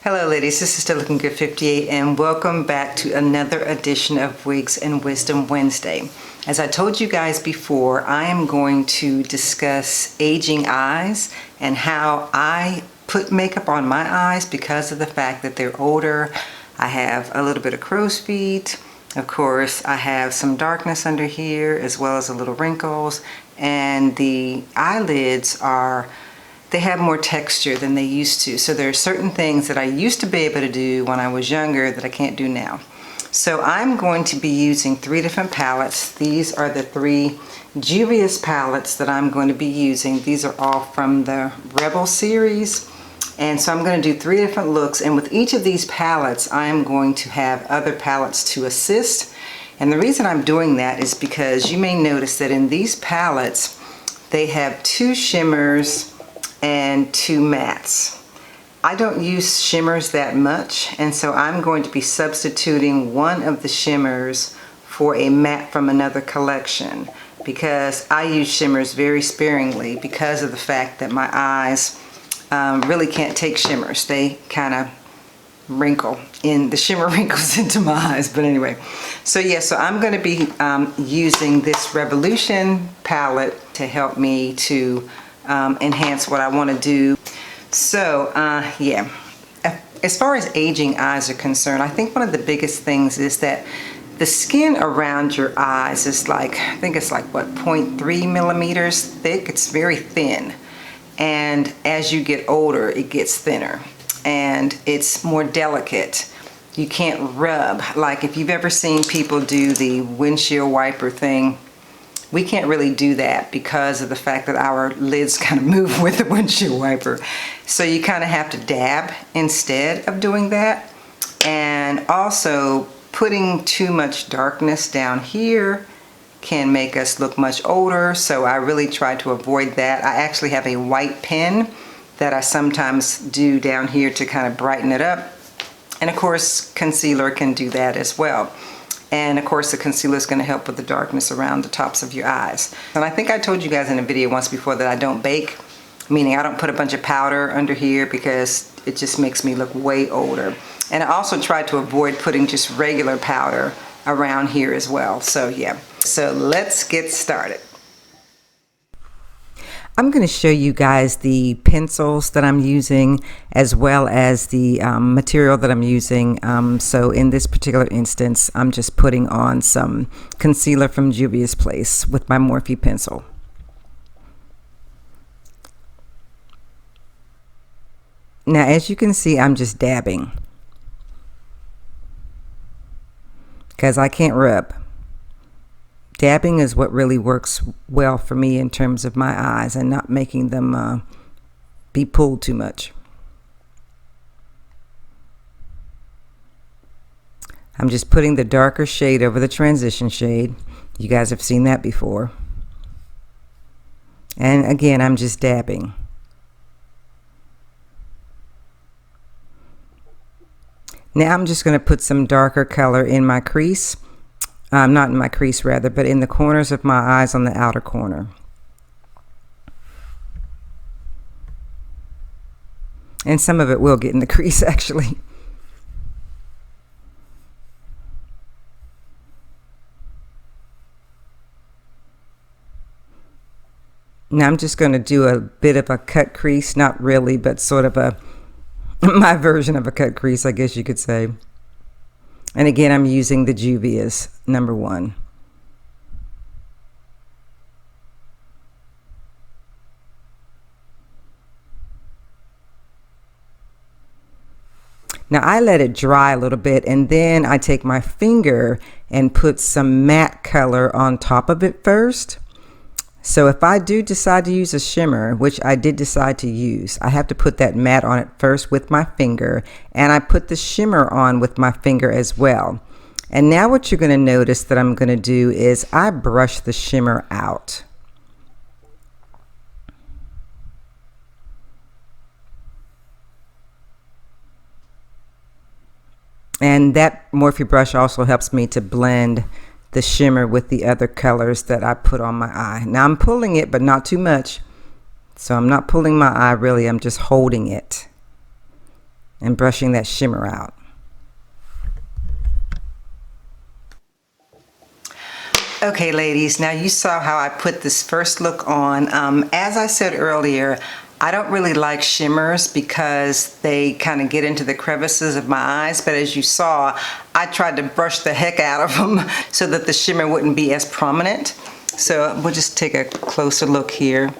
Hello ladies, this is Still Looking Good 58 and welcome back to another edition of Wigs and Wisdom Wednesday. As I told you guys before, I am going to discuss aging eyes and how I put makeup on my eyes because of the fact that they're older. I have a little bit of crow's feet. Of course, I have some darkness under here as well as a little wrinkles, and the eyelids they have more texture than they used to. So there are certain things that I used to be able to do when I was younger that I can't do now. So I'm going to be using 3 different palettes. These are the 3 Juvia's palettes that I'm going to be using. These are all from the Rebel series. And so I'm going to do 3 different looks, and with each of these palettes I am going to have other palettes to assist. And the reason I'm doing that is because you may notice that in these palettes they have 2 shimmers and 2 mattes. I don't use shimmers that much, and so I'm going to be substituting one of the shimmers for a matte from another collection, because I use shimmers very sparingly because of the fact that my eyes really can't take shimmers. They kind of wrinkle in, the shimmer wrinkles into my eyes. But anyway, so yeah, so I'm going to be using this Revolution palette to help me to enhance what I want to do. So yeah, as far as aging eyes are concerned, I think one of the biggest things is that the skin around your eyes is like, I think it's like what, 0.3 millimeters thick. It's very thin, and as you get older it gets thinner and it's more delicate. You can't rub, like if you've ever seen people do the windshield wiper thing, we can't really do that because of the fact that our lids kind of move with the windshield wiper. So you kind of have to dab instead of doing that. And also, putting too much darkness down here can make us look much older, so I really try to avoid that. I actually have a white pen that I sometimes do down here to kind of brighten it up. And of course, concealer can do that as well. And of course, the concealer is going to help with the darkness around the tops of your eyes. And I think I told you guys in a video once before that I don't bake, meaning I don't put a bunch of powder under here because it just makes me look way older. And I also try to avoid putting just regular powder around here as well. So yeah, so let's get started. I'm going to show you guys the pencils that I'm using as well as the material that I'm using. So in this particular instance, I'm just putting on some concealer from Juvia's Place with my Morphe pencil. Now, as you can see, I'm just dabbing because I can't rub. Dabbing is what really works well for me in terms of my eyes and not making them be pulled too much. I'm just putting the darker shade over the transition shade. You guys have seen that before. And again, I'm just dabbing. Now I'm just going to put some darker color in my crease. Not in my crease rather, but in the corners of my eyes on the outer corner. And some of it will get in the crease actually. Now I'm just going to do a bit of a cut crease, not really, but sort of my version of a cut crease, I guess you could say. And again, I'm using the Juvia's #1. Now I let it dry a little bit, and then I take my finger and put some matte color on top of it first. So if I do decide to use a shimmer, which I did decide to use, I have to put that matte on it first with my finger, and I put the shimmer on with my finger as well. And now what you're going to notice that I'm going to do is I brush the shimmer out. And that Morphe brush also helps me to blend the shimmer with the other colors that I put on my eye. Now I'm pulling it, but not too much. So I'm not pulling my eye really, I'm just holding it. and brushing that shimmer out. Okay, ladies, now you saw how I put this first look on. As I said earlier, I don't really like shimmers because they kind of get into the crevices of my eyes, but as you saw, I tried to brush the heck out of them so that the shimmer wouldn't be as prominent. So we'll just take a closer look here.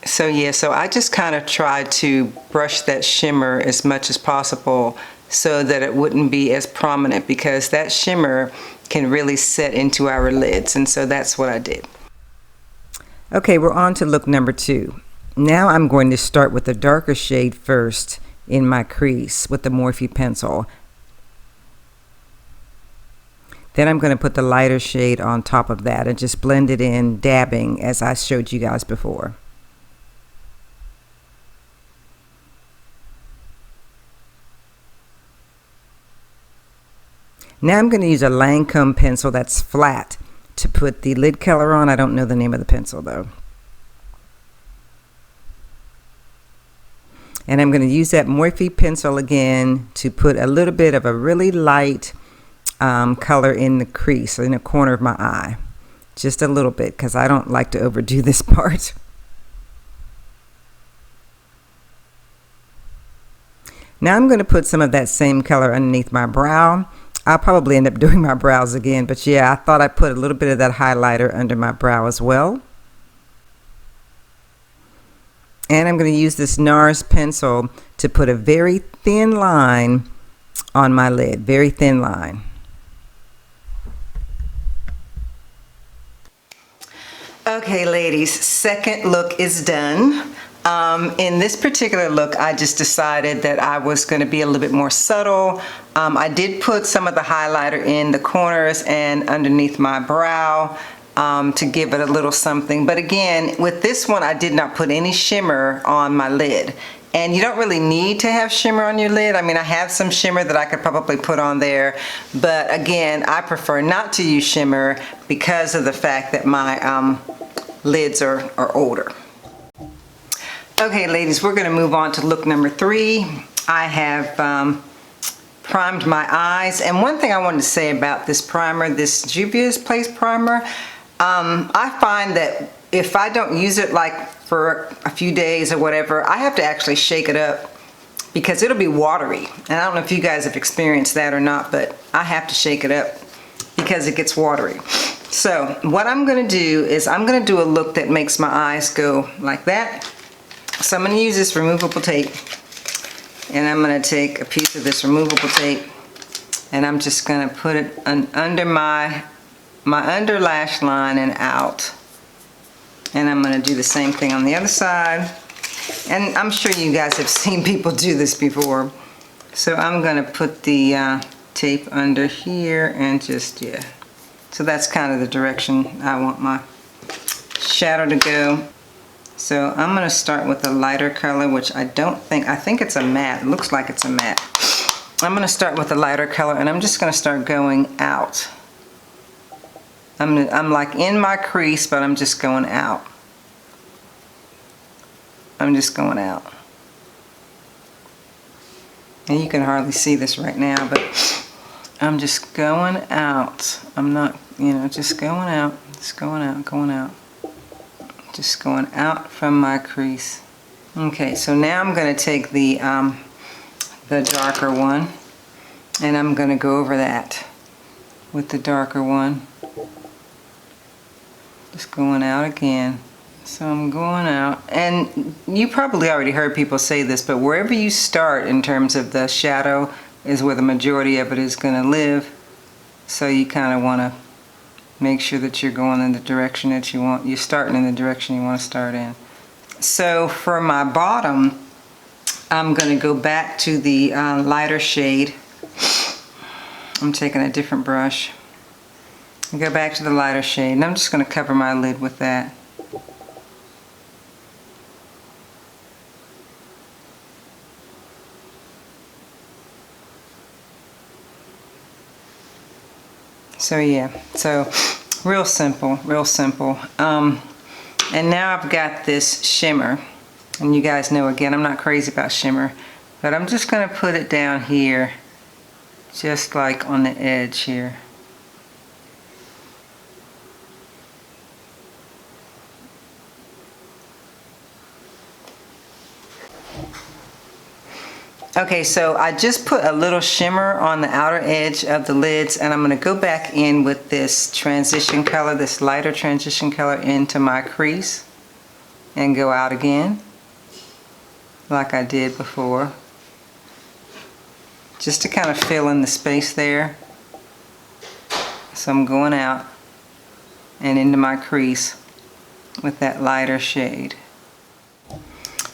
So yeah, so I just kind of tried to brush that shimmer as much as possible so that it wouldn't be as prominent, because that shimmer can really set into our lids, and so that's what I did. Okay, we're on to look number 2. Now I'm going to start with the darker shade first in my crease with the Morphe pencil. Then I'm going to put the lighter shade on top of that and just blend it in, dabbing as I showed you guys before. Now I'm going to use a Lancome pencil that's flat to put the lid color on. I don't know the name of the pencil though. And I'm going to use that Morphe pencil again to put a little bit of a really light color in the crease, in the corner of my eye. Just a little bit, because I don't like to overdo this part. Now I'm going to put some of that same color underneath my brow. I'll probably end up doing my brows again, but yeah, I thought I'd put a little bit of that highlighter under my brow as well. And I'm going to use this NARS pencil to put a very thin line on my lid, very thin line. Okay, ladies, second look is done. In this particular look, I just decided that I was going to be a little bit more subtle. I did put some of the highlighter in the corners and underneath my brow to give it a little something. But again, with this one, I did not put any shimmer on my lid. And you don't really need to have shimmer on your lid. I mean, I have some shimmer that I could probably put on there. But again, I prefer not to use shimmer because of the fact that my lids are older. Okay, ladies, we're going to move on to look number 3. I have primed my eyes, and one thing I wanted to say about this primer, this Juvia's Place primer, I find that if I don't use it like for a few days or whatever, I have to actually shake it up because it'll be watery. And I don't know if you guys have experienced that or not, but I have to shake it up because it gets watery. So what I'm going to do is I'm going to do a look that makes my eyes go like that. So I'm going to use this removable tape, and I'm going to take a piece of this removable tape, and I'm just going to put it under my under lash line and out. And I'm going to do the same thing on the other side. And I'm sure you guys have seen people do this before. So I'm going to put the tape under here and just, yeah. So that's kind of the direction I want my shadow to go. So I'm going to start with a lighter color, which I think it's a matte. It looks like it's a matte. I'm going to start with a lighter color, and I'm just going to start going out. I'm like in my crease, but I'm just going out. I'm just going out. And you can hardly see this right now, but I'm just going out. I'm not, just going out, just going out, going out. Just going out from my crease. Okay, so now I'm going to take the darker one, and I'm going to go over that with the darker one. Just going out again. So I'm going out, and you probably already heard people say this, but wherever you start in terms of the shadow is where the majority of it is going to live. So you kind of want to make sure that you're going in the direction that you want. You're starting in the direction you want to start in. So for my bottom, I'm going to go back to the lighter shade. I'm taking a different brush. Go back to the lighter shade, and I'm just going to cover my lid with that. So yeah, so real simple, real simple. And now I've got this shimmer, And you guys know, again, I'm not crazy about shimmer, but I'm just going to put it down here, just like on the edge here. Okay, so I just put a little shimmer on the outer edge of the lids, and I'm going to go back in with this transition color, this lighter transition color, into my crease and go out again like I did before, just to kind of fill in the space there. So I'm going out and into my crease with that lighter shade.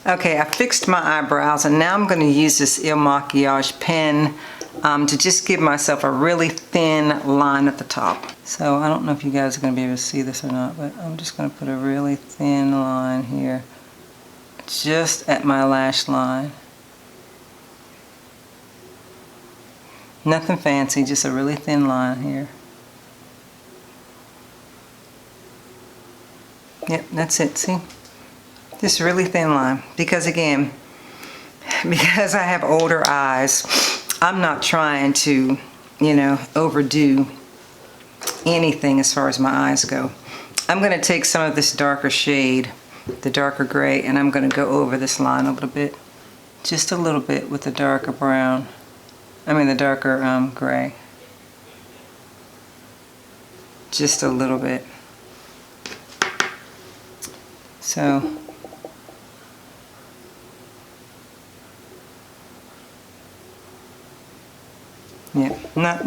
Okay, I fixed my eyebrows, and now I'm going to use this Il Makiage pen to just give myself a really thin line at the top. So I don't know if you guys are going to be able to see this or not, but I'm just going to put a really thin line here, just at my lash line. Nothing fancy, just a really thin line here. Yep, that's it, see? Just a really thin line, because again, because I have older eyes, I'm not trying to, you know, overdo anything as far as my eyes go. I'm going to take some of this darker shade, the darker gray, and I'm going to go over this line a little bit, just a little bit with the darker brown, the darker gray, just a little bit. So yeah, not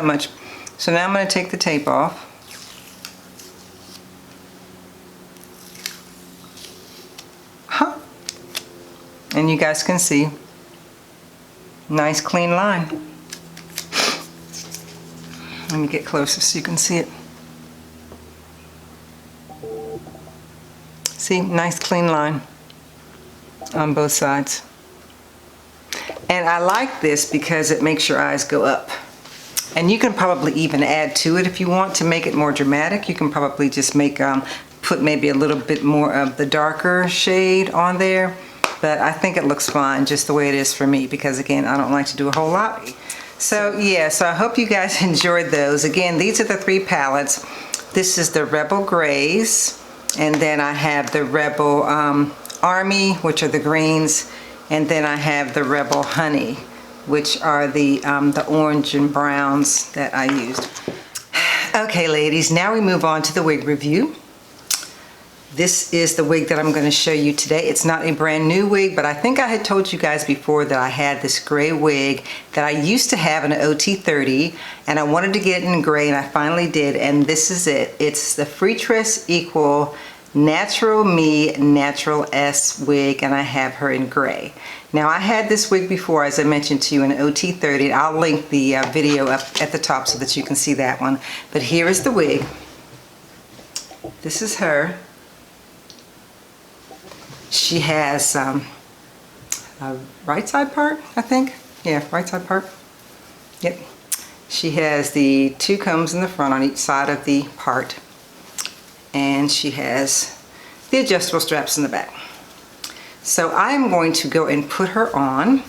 much. So now I'm going to take the tape off. And you guys can see, nice clean line. Let me get closer so you can see it. See, nice clean line on both sides. And I like this because it makes your eyes go up. And you can probably even add to it if you want to make it more dramatic. You can probably just make put maybe a little bit more of the darker shade on there. But I think it looks fine just the way it is for me, because again, I don't like to do a whole lot. So yeah, so I hope you guys enjoyed those. Again, these are the 3 palettes. This is the Rebel Grays, and then I have the Rebel Army, which are the greens, and then I have the Rebel Honey, which are the orange and browns that I used. Okay, ladies, now we move on to the wig review. This is the wig that I'm going to show you today. It's not a brand new wig, but I think I had told you guys before that I had this gray wig that I used to have in an OT30, and I wanted to get it in gray, and I finally did, and this is it. It's the Freetress Equal Natural Me Natural S wig, and I have her in gray. Now, I had this wig before, as I mentioned to you, in OT30. I'll link the video up at the top so that you can see that one. But here is the wig. This is her. She has a right side part, I think. Yeah, right side part. Yep. She has the 2 combs in the front on each side of the part. And she has the adjustable straps in the back. So I'm going to go and put her on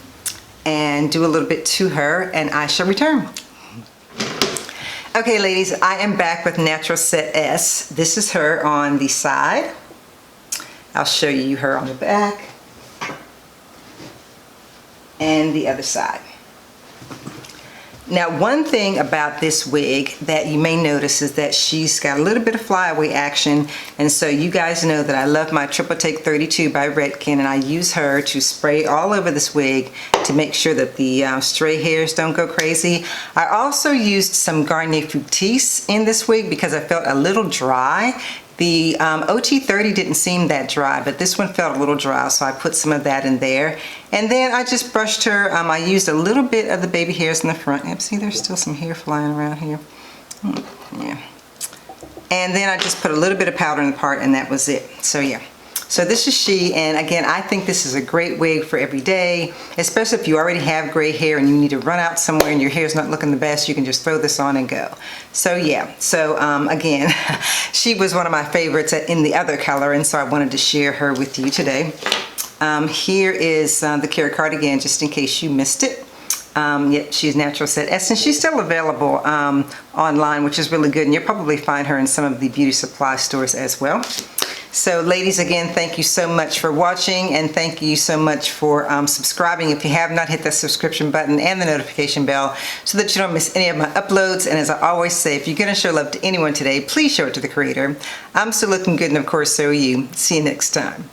and do a little bit to her, and I shall return. Okay, ladies, I am back with Natural Set S. This is her on the side. I'll show you her on the back and the other side. Now, one thing about this wig that you may notice is that she's got a little bit of flyaway action, and so you guys know that I love my Triple Take 32 by Redken, and I use her to spray all over this wig to make sure that the stray hairs don't go crazy. I also used some Garnier Fructis in this wig because I felt a little dry. The OT30 didn't seem that dry, but this one felt a little dry, so I put some of that in there. And then I just brushed her. I used a little bit of the baby hairs in the front. Yep, see, there's still some hair flying around here. Yeah. And then I just put a little bit of powder in the part, and that was it. So yeah. So this is she, and again, I think this is a great wig for every day, especially if you already have gray hair and you need to run out somewhere and your hair's not looking the best. You can just throw this on and go. So yeah, so again, she was one of my favorites in the other color, and so I wanted to share her with you today. Here is the carrot cardigan, just in case you missed it. Yep, she's Natural Set Essence. She's still available online, which is really good, and you'll probably find her in some of the beauty supply stores as well. So ladies, again, thank you so much for watching, and thank you so much for subscribing. If you have not, hit the subscription button and the notification bell so that you don't miss any of my uploads. And as I always say, if you're going to show love to anyone today, please show it to the creator. I'm still looking good, and of course, so are you. See you next time.